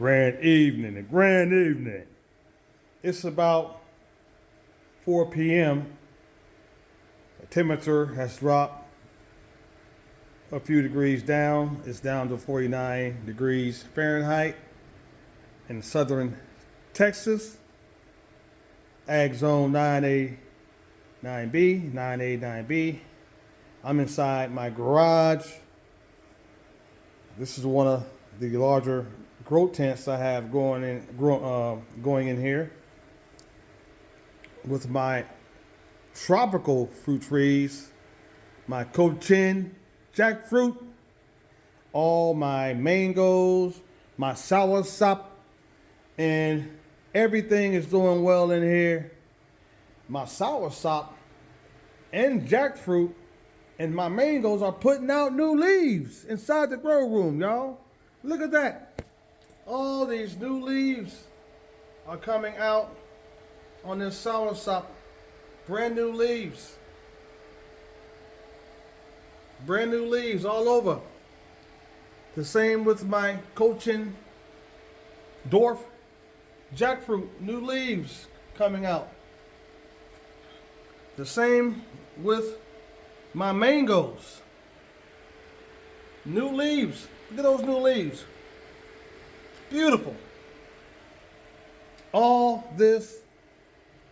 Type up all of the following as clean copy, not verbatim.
Grand evening, a grand evening. It's about 4 p.m. The temperature has dropped a few degrees down. It's down to 49 degrees Fahrenheit in southern Texas. Ag Zone 9A, 9B, 9A, 9B. I'm inside my garage. This is one of the larger grow tents I have going in here with my tropical fruit trees, my cochin, jackfruit, all my mangoes, my soursop, and everything is doing well in here. My soursop and jackfruit and my mangoes are putting out new leaves inside the grow room, y'all. Look at that. All these new leaves are coming out on this soursop. Brand new leaves. Brand new leaves all over. The same with my cochin dwarf jackfruit. New leaves coming out. The same with my mangoes. New leaves. Look at those new leaves. Beautiful. All this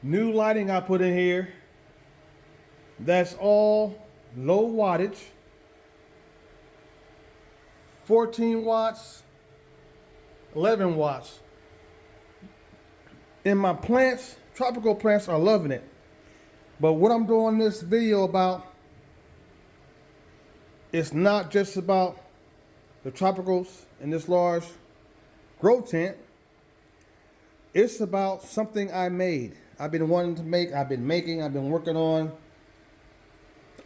new lighting I put in here, that's all low wattage. 14 watts, 11 watts. And my plants, tropical plants, are loving it. But what I'm doing this video about, it's not just about the tropicals in this large grow tent. It's about something I made. I've been wanting to make, I've been working on.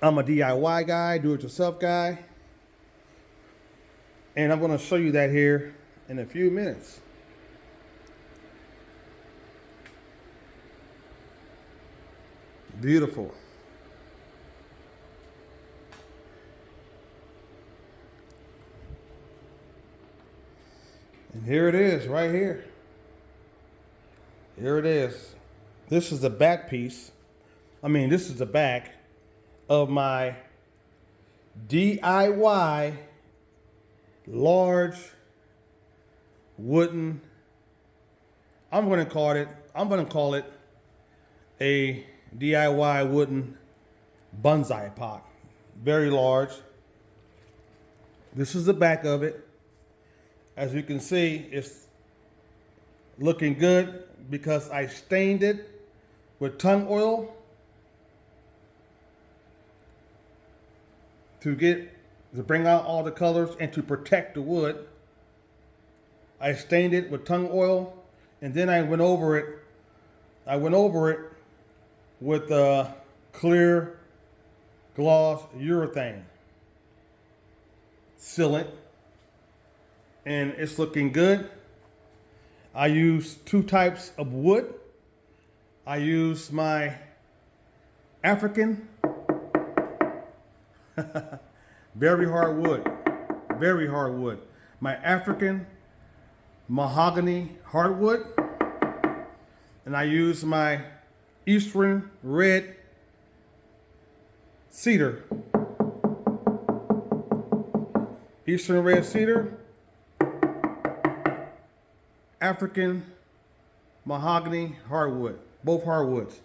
I'm a DIY guy, do-it-yourself guy. And I'm gonna show you that here in a few minutes. Beautiful. And here it is, right here. Here it is. This is the back piece. This is the back of my DIY large wooden, I'm gonna call it a DIY wooden bonsai pot. Very large. This is the back of it. As you can see, it's looking good because I stained it with tung oil to bring out all the colors and to protect the wood. I stained it with tung oil, and then I went over it with a clear gloss urethane sealant, and it's looking good. I use two types of wood. I use my African, very hard wood. My African mahogany hardwood, and I use my Eastern red cedar. Eastern red cedar, African mahogany hardwood, both hardwoods.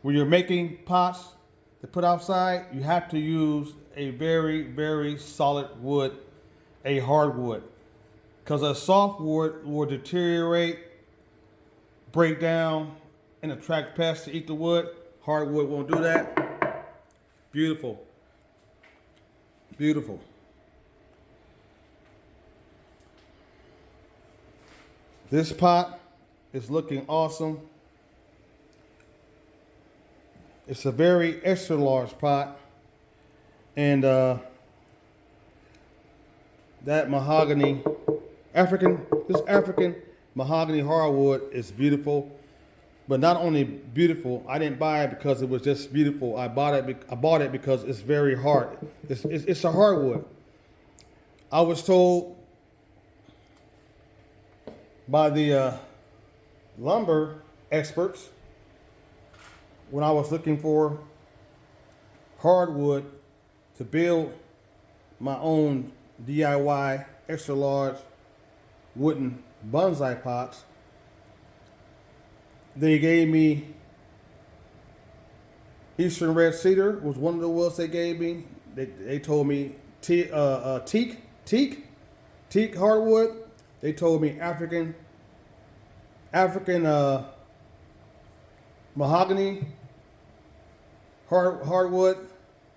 When you're making pots to put outside, you have to use a very, very solid wood, a hardwood. Because a soft wood will deteriorate, break down, and attract pests to eat the wood. Hardwood won't do that. Beautiful. Beautiful. This pot is looking awesome. It's a very extra large pot. And that mahogany, this African mahogany hardwood is beautiful. But not only beautiful, I didn't buy it because it was just beautiful. I bought it because it's very hard. It's a hardwood. I was told by the lumber experts when I was looking for hardwood to build my own DIY extra large wooden bonsai pots. They gave me Eastern Red Cedar was one of the woods they gave me. They told me teak hardwood. They told me African mahogany hardwood,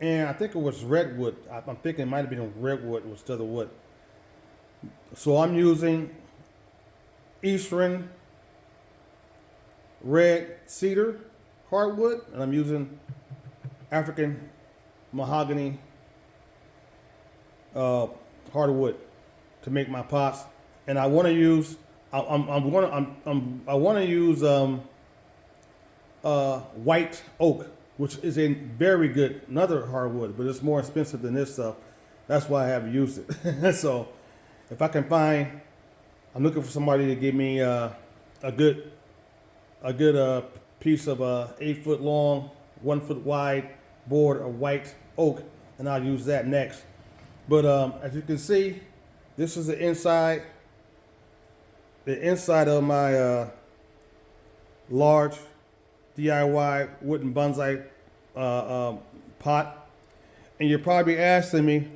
and I think it was redwood. I'm thinking it might have been redwood was the other wood. So I'm using Eastern Red Cedar hardwood, and I'm using African mahogany hardwood to make my pots. And I want to use I want to use white oak, which is a very good another hardwood, but it's more expensive than this stuff. That's why I haven't used it. So if I can find, I'm looking for somebody to give me a good piece of 8 foot long, 1 foot wide board of white oak, and I'll use that next. But as you can see, this is the inside of my large DIY wooden bonsai pot. And you're probably asking me,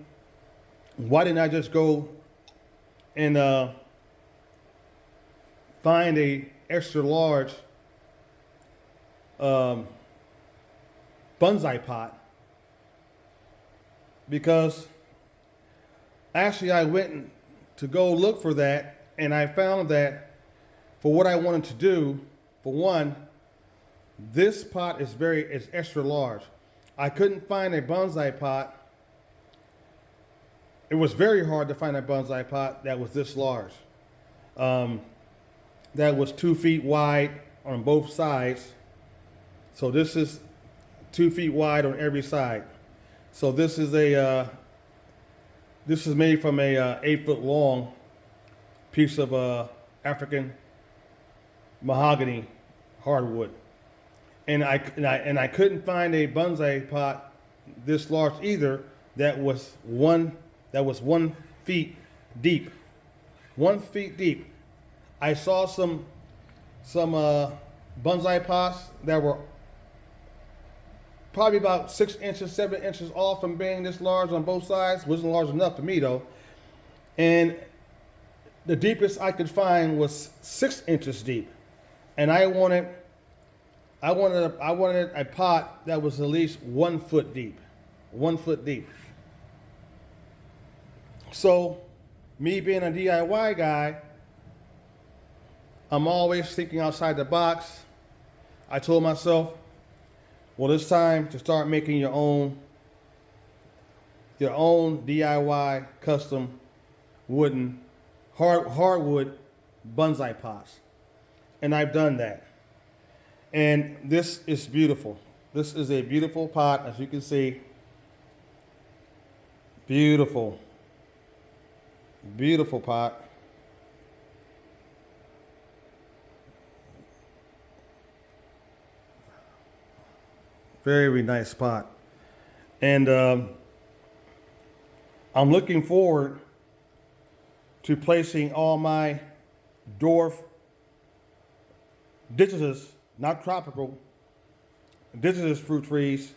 why didn't I just go and find a extra large bonsai pot? Because actually I went to go look for that, and I found that for what I wanted to do, for one, this pot is extra large. I couldn't find a bonsai pot. It was very hard to find a bonsai pot that was this large. That was 2 feet wide on both sides. So this is 2 feet wide on every side. So this is made from a 8 foot long piece of African mahogany hardwood, and I couldn't find a bonsai pot this large either. That was 1 feet deep. 1 feet deep. I saw some bonsai pots that were probably about 6 inches, 7 inches off from being this large on both sides. Wasn't large enough for me though. And the deepest I could find was 6 inches deep. And I wanted a pot that was at least 1 foot deep. 1 foot deep. So, me being a DIY guy, I'm always thinking outside the box. I told myself, well, it's time to start making your own DIY custom wooden hardwood bonsai pots. And I've done that. And this is beautiful. This is a beautiful pot, as you can see. Beautiful. Beautiful pot. Very nice pot. And I'm looking forward to placing all my dwarf deciduous, not tropical, deciduous fruit trees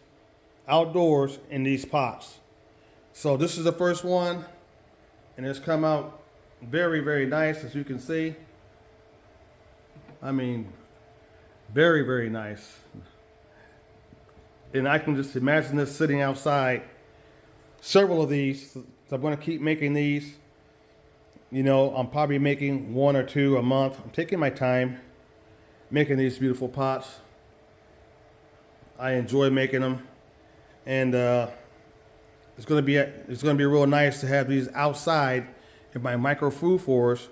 outdoors in these pots. So this is the first one, and it's come out very, very nice, as you can see. I mean, very, very nice. And I can just imagine this sitting outside. Several of these, so I'm going to keep making these. You know, I'm probably making 1 or 2 a month. I'm taking my time making these beautiful pots. I enjoy making them, and it's going to be real nice to have these outside in my micro food forest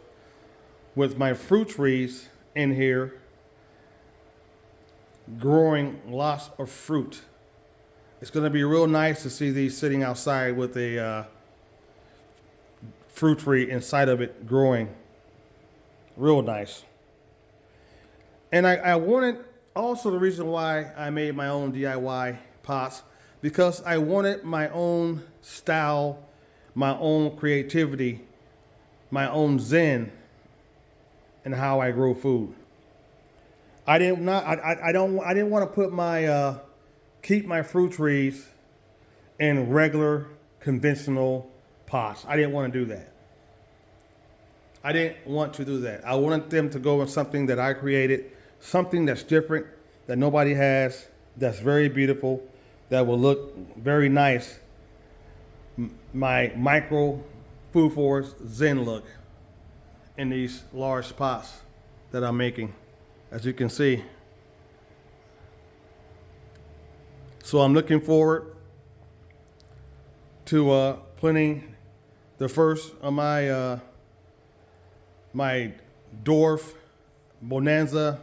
with my fruit trees in here growing lots of fruit. It's going to be real nice to see these sitting outside with a fruit tree inside of it growing real nice. And I wanted, also the reason why I made my own DIY pots, because I wanted my own style, my own creativity, my own zen in how I grow food. I didn't want to put my keep my fruit trees in regular conventional pots. I didn't want to do that. I didn't want to do that. I wanted them to go in something that I created, something that's different, that nobody has, that's very beautiful, that will look very nice. My micro food forest zen look in these large pots that I'm making, as you can see. So I'm looking forward to planting the first of my dwarf bonanza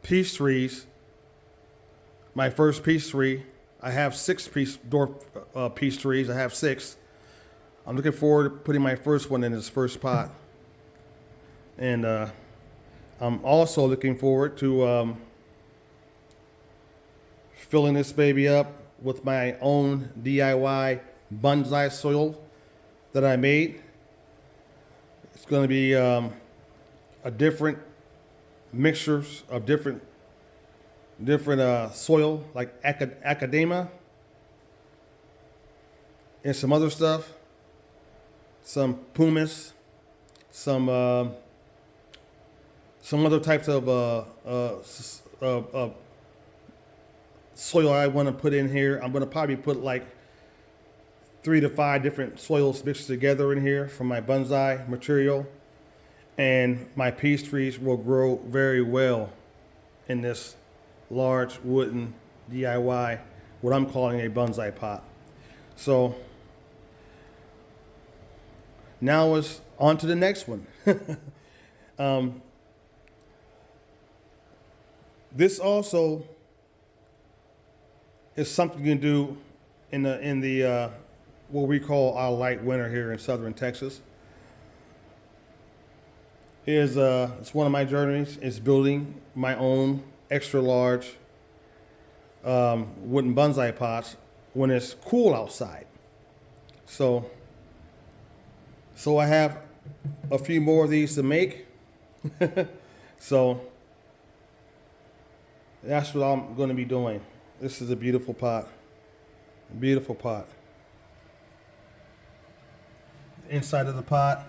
peach trees. My first peach tree. I have 6 dwarf peach trees. I have 6. I'm looking forward to putting my first one in this first pot. And I'm also looking forward to filling this baby up with my own DIY bonsai soil that I made. It's going to be a different mixtures of different soil, like academia and some other stuff, some pumice, some other types of soil I want to put in here. I'm going to probably put like 3 to 5 different soils mixed together in here from my bonsai material. And my peach trees will grow very well in this large wooden DIY, what I'm calling a bonsai pot. So now it's on to the next one. This also is something you can do in the what we call our light winter here in southern Texas. It's one of my journeys is building my own extra large wooden bonsai pots when it's cool outside. So I have a few more of these to make. So that's what I'm going to be doing. This is a beautiful pot. Beautiful pot. Inside of the pot,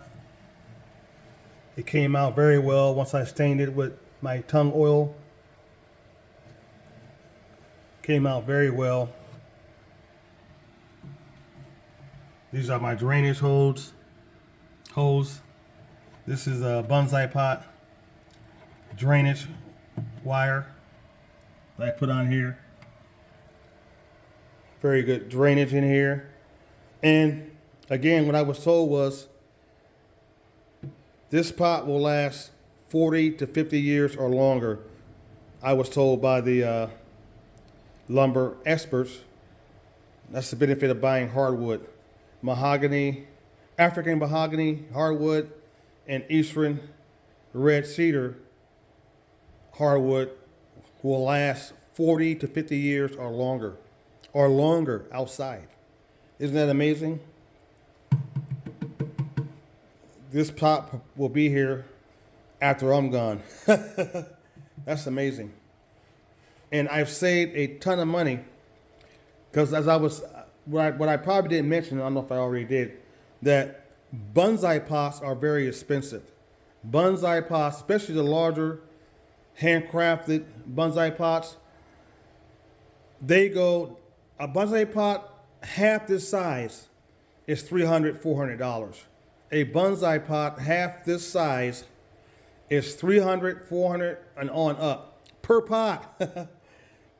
it came out very well once I stained it with my tung oil. Came out very well. These are my drainage hose. This is a bonsai pot drainage wire that I put on here. Very good drainage in here. And again, what I was told was this pot will last 40 to 50 years or longer. I was told by the lumber experts. That's the benefit of buying hardwood. Mahogany, African mahogany, hardwood, and eastern red cedar hardwood will last 40 to 50 years or longer outside. Isn't that amazing? This pot will be here after I'm gone. That's amazing. And I've saved a ton of money because what I probably didn't mention, I don't know if I already did, that bonsai pots are very expensive. Bonsai pots, especially the larger handcrafted bonsai pots, a bonsai pot half this size is $300, $400. A bonsai pot half this size is $300, $400, and on up per pot.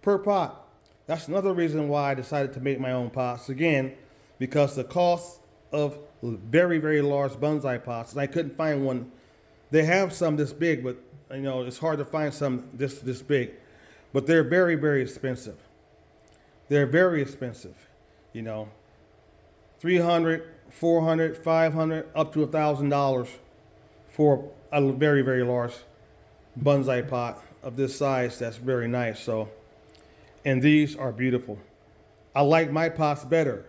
Per pot. That's another reason why I decided to make my own pots. Again, because the cost of very, very large bonsai pots, and I couldn't find one. They have some this big, but it's hard to find some this big. But they're very, very expensive. They're very expensive. $300, $400, $500, up to $1,000 for a very, very large bonsai pot of this size. That's very nice. So, and these are beautiful. I like my pots better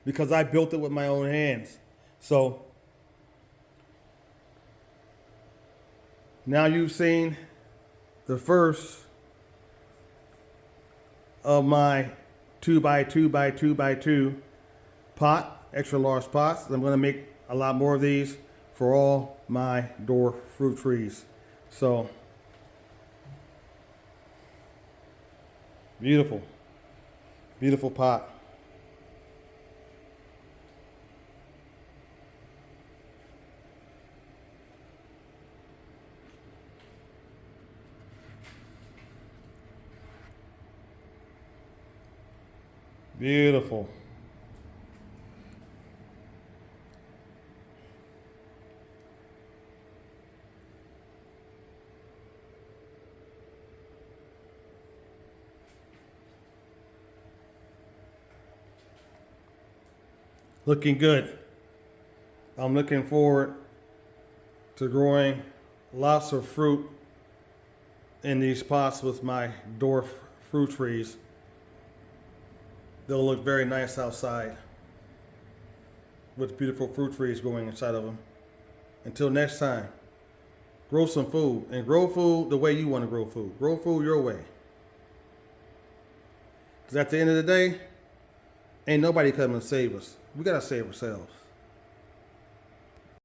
because I built it with my own hands. So now you've seen the first of my 2x2x2x2 pot, extra large pots. I'm going to make a lot more of these for all my dwarf fruit trees. So beautiful, beautiful pot. Beautiful. Looking good. I'm looking forward to growing lots of fruit in these pots with my dwarf fruit trees. They'll look very nice outside with beautiful fruit trees growing inside of them. Until next time, grow some food and grow food the way you want to grow food. Grow food your way. Because at the end of the day, ain't nobody coming to save us. We got to save ourselves.